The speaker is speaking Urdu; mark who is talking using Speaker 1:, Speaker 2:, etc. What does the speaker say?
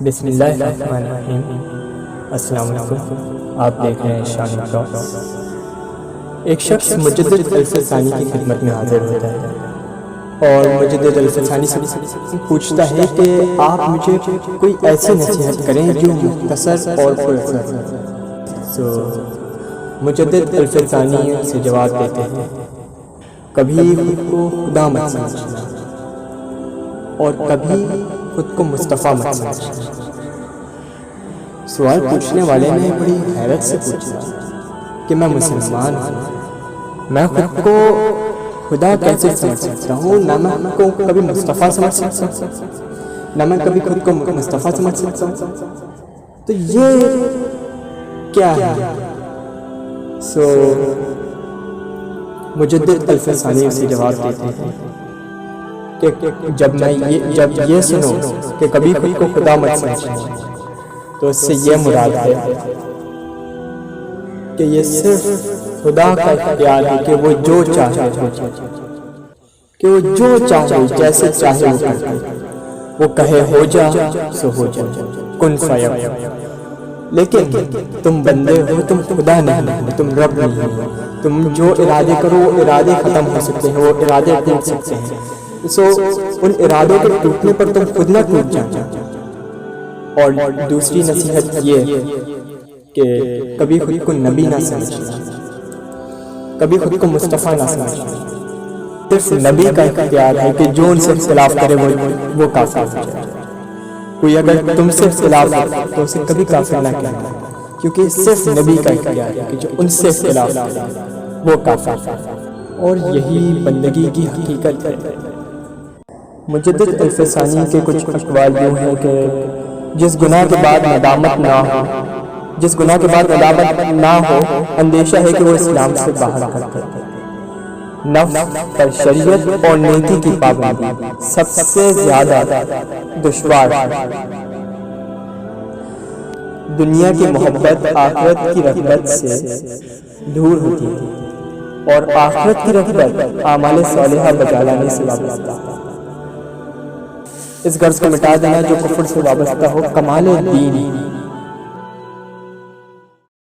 Speaker 1: بسم اللہ الرحمن الرحیم۔ السلام علیکم، آپ دیکھ رہے ہیں شان ٹاکس۔ ایک شخص مجدد الفسانی کی خدمت میں حاضر ہوتا ہے اور مجدد الفسانی سے پوچھتا ہے کہ آپ مجھے کوئی ایسی نصیحت کریں جو مختصر اور پراثر ہو۔ مجدد الفسانی سے جواب دیتے ہیں، کبھی خود کو خدا مت سمجھنا اور کبھی خود کو مصطفیٰ مت سمجھنا۔ سوال پوچھنے والے نے بڑی حیرت سے پوچھا کہ میں مسلمان ہوں، میں خود کو خدا کیسے سمجھ سکتا ہوں؟ نہ میں خود کو کبھی مصطفیٰ سمجھ سکتا ہوں، نہ میں کبھی خود کو مصطفیٰ سمجھ سکتا ہوں، تو یہ کیا ہے؟ مجدد الفسانی اسے جواب دیتے ہیں کہ جب یہ سنو کہ کبھی خود کو خدا مت سمجھنا، تو اس سے یہ مراد ہے کہ یہ صرف خدا کا اختیار ہے کہ وہ جو چاہے جیسے چاہے وہ کرے، وہ کہے ہو جا سو ہو جا، کن فیکون۔ لیکن تم بندے ہو، تم خدا نہیں ہو، تم رب نہیں ہو، تم جو ارادے کرو وہ ارادے ختم ہو سکتے ہیں، وہ ارادے ٹوٹ سکتے ہیں۔ ان ارادوں کے ٹوٹنے پر تم خود نہ ٹوٹ جانا۔ اور دوسری نصیحت یہ کہ کبھی خود کو نبی نہ سمجھنا، کبھی خود کو مصطفیٰ نہ سمجھنا۔ صرف نبی کا اختیار ہے کہ جو ان سے اختلاف کرے وہ کافر ہو جائے۔ کوئی اگر تم سے اختلاف کرے تو اسے کبھی کافر نہ کہنا، کیونکہ صرف نبی کا اختیار ہے کہ جو ان سے اختلاف کرے وہ کافر ہے، اور یہی بندگی کی حقیقت ہے۔ مجدد الفسانی کے کچھ اقوال یوں ہیں کہ جس گناہ کے بعد ندامت نہ ہو اندیشہ ہے کہ وہ اسلام سے باہر کر دے۔ نفس پر شریعت اور نیکی کی پابندی سب سے زیادہ دشوار ہے۔ دنیا کی محبت آخرت کی رغبت سے دور ہوتی ہے، اور آخرت کی رغبت اعمال صالحہ بجا لانے سے وابستہ ہے۔ اس غرض کو مٹا دینا جو کفر سے وابستہ ہو کمال دین